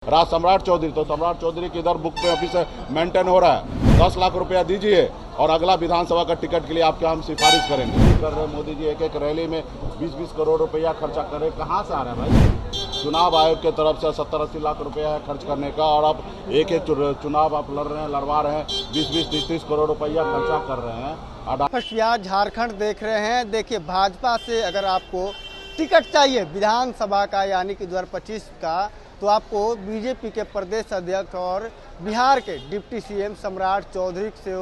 राज सम्राट चौधरी, तो सम्राट चौधरी की इधर बुक पे ऑफिस मेंटेन हो रहा है। 10 लाख रुपया दीजिए और अगला विधानसभा का टिकट के लिए आपके हम सिफारिश करेंगे। कर रहे मोदी जी एक एक रैली में 20-20 करोड़ रुपया खर्चा कर रहे, कहाँ से आ रहा है भाई? चुनाव आयोग के तरफ से 70-80 लाख रुपया है खर्च करने का, और अब एक एक चुनाव आप लड़वा रहे हैं, 20-20, 30-30 करोड़ रुपया खर्चा कर रहे हैं। फर्स्ट यहाँ झारखंड देख रहे हैं। देखिए, भाजपा से अगर आपको टिकट चाहिए विधानसभा का यानी कि 2025 का, तो आपको बीजेपी के प्रदेश अध्यक्ष और बिहार के डिप्टी सीएम सम्राट चौधरी से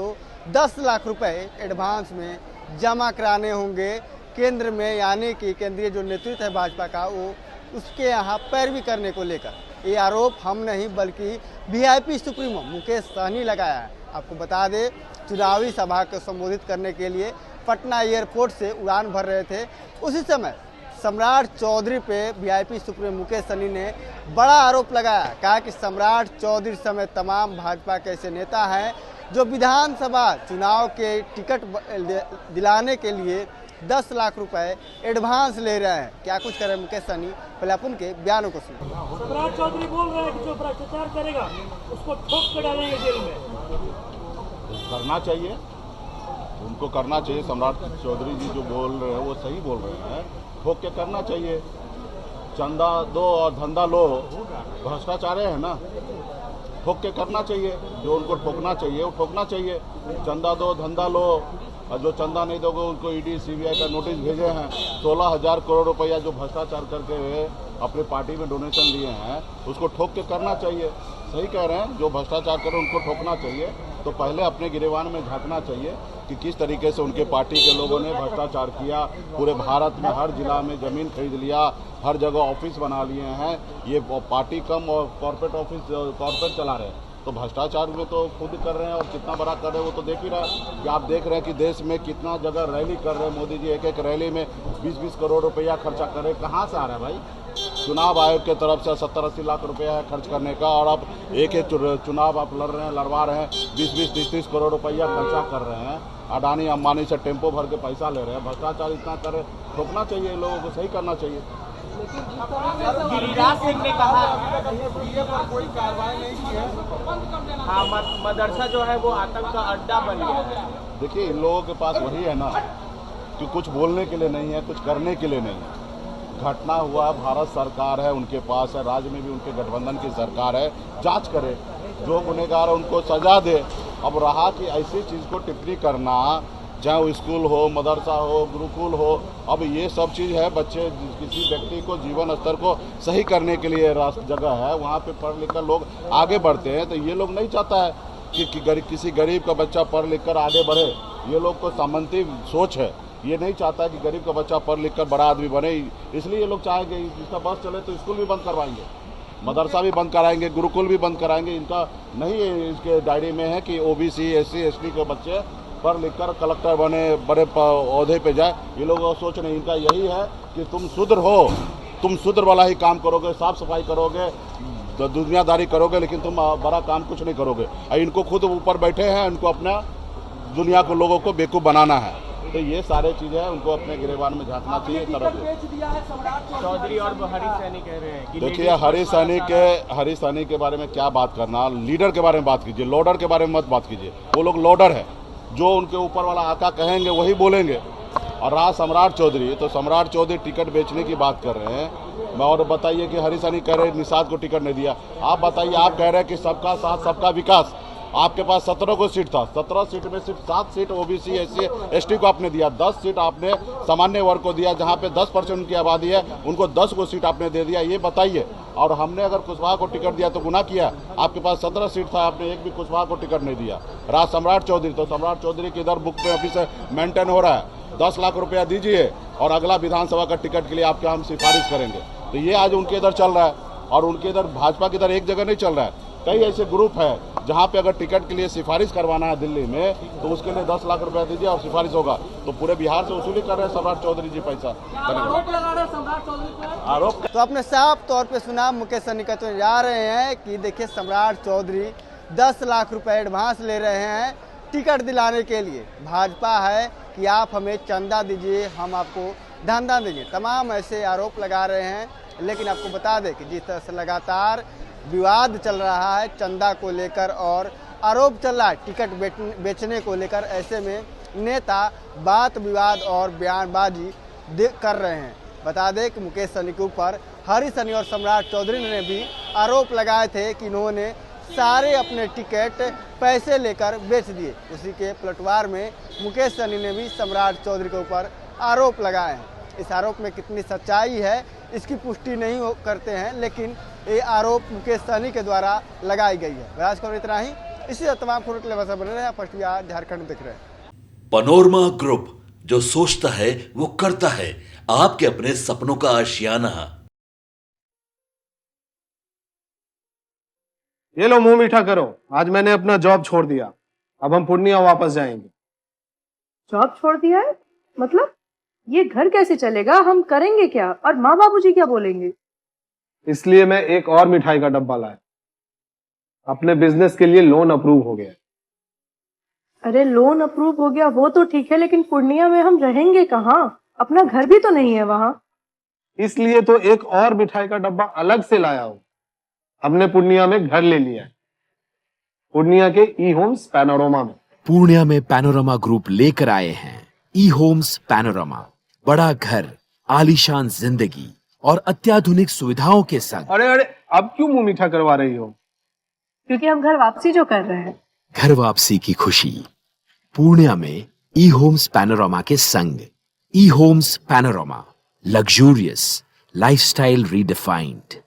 10 लाख रुपए एडवांस में जमा कराने होंगे केंद्र में, यानी कि केंद्रीय जो नेतृत्व है भाजपा का, वो उसके यहाँ पैरवी करने को लेकर ये आरोप हम नहीं बल्कि वीआईपी सुप्रीमो मुकेश सहनी लगाया है। आपको बता दें, चुनावी सभा को संबोधित करने के लिए पटना एयरपोर्ट से उड़ान भर रहे थे, उसी समय सम्राट चौधरी पे वीआईपी सुप्रीमो मुकेश सहनी ने बड़ा आरोप लगाया। कहा कि सम्राट चौधरी समेत तमाम भाजपा के ऐसे नेता हैं जो विधानसभा चुनाव के टिकट दिलाने के लिए 10 लाख रुपए एडवांस ले रहे हैं। क्या कुछ करे मुकेश सहनी, पहले अपन के बयानों को सुनिए। सम्राट चौधरी बोल रहे हैं कि जो भ्रष्टाचार करेगा उसको ठोक कर डालेंगे जेल में। करना चाहिए, उनको करना चाहिए। सम्राट चौधरी जी जो बोल रहे हैं वो सही बोल रहे हैं, ठोक के करना चाहिए। चंदा दो और धंधा लो, भ्रष्टाचार है ना, ठोक के करना चाहिए। जो उनको ठोकना चाहिए वो ठोकना चाहिए। चंदा दो धंधा लो, और जो चंदा नहीं दोगे उनको ईडी सीबीआई का नोटिस भेजे हैं। 16,000 करोड़ रुपया जो भ्रष्टाचार करके हुए अपने पार्टी में डोनेशन लिए हैं, उसको ठोक के करना चाहिए। सही कह रहे हैं, जो भ्रष्टाचार करें उनको ठोकना चाहिए। तो पहले अपने गिरेबान में झांकना चाहिए कि किस तरीके से उनके पार्टी के लोगों ने भ्रष्टाचार किया। पूरे भारत में हर जिला में ज़मीन खरीद लिया, हर जगह ऑफिस बना लिए हैं। ये पार्टी कम और कॉर्पोरेट चला रहे हैं, तो भ्रष्टाचार में तो खुद कर रहे हैं, और कितना बड़ा कर रहे हैं वो तो देख ही रहा है कि आप देख रहे हैं कि देश में कितना जगह रैली कर रहे हैं मोदी जी। एक एक रैली में 20-20 करोड़ रुपया खर्चा कर रहे, कहाँ से आ रहा है भाई? चुनाव आयोग के तरफ से 70-80 लाख रुपया है खर्च करने का, और अब एक एक चुनाव आप लड़वा रहे हैं, 20-20, 30-30 करोड़ रुपया खर्चा कर रहे हैं। अडानी अंबानी से टेम्पो भर के पैसा ले रहे हैं। भ्रष्टाचार इतना करे, ठोकना चाहिए लोगों को, सही करना चाहिए। गिरिराज सिंह ने कहा कोई कार्रवाई नहीं की है। हाँ, मदरसा जो है वो आतंक का अड्डा बन गया है। देखिए, इन लोगों के पास वही है ना कि कुछ बोलने के लिए नहीं है, कुछ करने के लिए नहीं है। घटना हुआ, भारत सरकार है उनके पास है, राज्य में भी उनके गठबंधन की सरकार है, जांच करे, जो गुनहगार है उनको सजा दे। अब रहा कि ऐसी चीज़ को टिप्पणी करना, चाहे वो स्कूल हो, मदरसा हो, गुरुकुल हो, अब ये सब चीज़ है, बच्चे किसी व्यक्ति को जीवन स्तर को सही करने के लिए जगह है, वहाँ पे पढ़ लिख कर लोग आगे बढ़ते हैं। तो ये लोग नहीं चाहता है कि किसी गरीब का बच्चा पढ़ लिख कर आगे बढ़े। ये लोग को सामंती सोच है, ये नहीं चाहता है कि गरीब का बच्चा पढ़ लिख कर बड़ा आदमी बने। इसलिए ये लोग चाहेंगे इसका बस चले तो स्कूल भी बंद करवाएंगे, मदरसा भी बंद कराएंगे, गुरुकुल भी बंद कराएंगे। इनका नहीं है, इसके डायरी में है कि ओबीसी SC ST के बच्चे पढ़ लिख कर कलेक्टर बने, बड़े ओहदे पे जाए। ये लोग सोच नहीं, इनका यही है कि तुम शुद्र हो, तुम शुद्र वाला ही काम करोगे, साफ सफाई करोगे, दुनियादारी करोगे, लेकिन तुम बड़ा काम कुछ नहीं करोगे। इनको खुद ऊपर बैठे हैं, इनको अपना दुनिया को लोगों को बेवकूफ़ बनाना है। तो ये सारे चीज़ें हैं, उनको अपने गिरेबान में झांकना चाहिए। चौधरी और हरी सैनी कह रहे हैं कि देखिए, हरी सैनी के बारे में क्या बात करना, लीडर के बारे में बात कीजिए, लोडर के बारे में मत बात कीजिए। वो लोग लोडर है, जो उनके ऊपर वाला आका कहेंगे वही बोलेंगे। और रहा सम्राट चौधरी, तो सम्राट चौधरी टिकट बेचने की बात कर रहे हैं। और बताइए कि हरी सैनी कह रहे निषाद को टिकट नहीं दिया। आप बताइए, आप कह रहे हैं कि सबका साथ सबका विकास। आपके पास 17 को सीट था, 17 सीट में सिर्फ 7 सीट ओबीसी SC ST को आपने दिया, 10 सीट आपने सामान्य वर्ग को दिया, जहां पे 10% उनकी आबादी है, उनको 10 को सीट आपने दे दिया। ये बताइए। और हमने अगर कुशवाहा को टिकट दिया तो गुनाह किया? आपके पास 17 सीट था, आपने एक भी कुशवाहा को टिकट नहीं दिया। राज सम्राट चौधरी, तो सम्राट चौधरी की इधर बुक पे ऑफिस मेंटेन हो रहा है। 10 लाख रुपया दीजिए और अगला विधानसभा का टिकट के लिए आपके हम सिफारिश करेंगे। तो ये आज उनके इधर चल रहा है, और उनके इधर भाजपा के इधर एक जगह नहीं चल रहा है। कई ऐसे ग्रुप है जहाँ पे अगर टिकट के लिए सिफारिश करवाना है दिल्ली में, तो उसके लिए 10 लाख रुपया दीजिए और सिफारिश होगा। तो पूरे बिहार से वसूली कर रहे हैं सम्राट चौधरी जी पैसा। आरोप लगा रहे हैं सम्राट चौधरी पर। आरोप तो आपने साफ तौर पे सुना, मुकेश सहनी कहते जा रहे हैं कि देखिए, सम्राट चौधरी 10 लाख रुपए एडवांस ले रहे हैं टिकट दिलाने के लिए। भाजपा है कि आप हमें चंदा दीजिए, हम आपको धंधा दीजिए, तमाम ऐसे आरोप लगा रहे हैं। लेकिन आपको बता दें कि जिस तरह से लगातार विवाद चल रहा है चंदा को लेकर और आरोप चल रहा है टिकट बेचने को लेकर। ऐसे में नेता बात विवाद और बयानबाजी कर रहे हैं। बता दें कि मुकेश सहनी के ऊपर हरीश सहनी और सम्राट चौधरी ने भी आरोप लगाए थे कि इन्होंने सारे अपने टिकट पैसे लेकर बेच दिए। उसी के पलटवार में मुकेश सहनी ने भी सम्राट चौधरी के ऊपर आरोप लगाए हैं। इस आरोप में कितनी सच्चाई है इसकी पुष्टि नहीं करते हैं, लेकिन ये आरोप मुकेश सहनी के द्वारा लगाई गई है। राज खबर इतना ही। इसी तमाम खबरों के लिए बस बने रहे। फर्स्ट बिहार झारखंड देख रहे हैं। पनोरमा ग्रुप, जो सोचता है वो करता है। आपके अपने सपनों का आशियाना। ये लो मुंह मीठा करो, आज मैंने अपना जॉब छोड़ दिया। अब हम पूर्णिया वापस जाएंगे। जॉब छोड़ दिया है? मतलब ये घर कैसे चलेगा? हम करेंगे क्या? और माँ बाबूजी क्या बोलेंगे? इसलिए मैं एक और मिठाई का डब्बा लाया। अपने बिजनेस के लिए लोन अप्रूव हो गया। अरे लोन अप्रूव हो गया वो तो ठीक है, लेकिन पूर्णिया में हम रहेंगे कहाँ? अपना घर भी तो नहीं है वहाँ। इसलिए तो एक और मिठाई का डब्बा अलग से लाया हूँ। हमने पूर्णिया में घर ले लिया है, पूर्णिया के ई होम्स पैनोरमा में। पूर्णिया में पैनोरमा ग्रुप लेकर आए हैं ई होम्स पैनोरमा। बड़ा घर, आलीशान जिंदगी और अत्याधुनिक सुविधाओं के संग। अरे अरे, अब क्यों मुंह मीठा करवा रही हो? क्योंकि हम घर वापसी जो कर रहे हैं। घर वापसी की खुशी पूर्णिया में ई होम्स पैनोरमा के संग। E Homes Panorama, luxurious lifestyle redefined.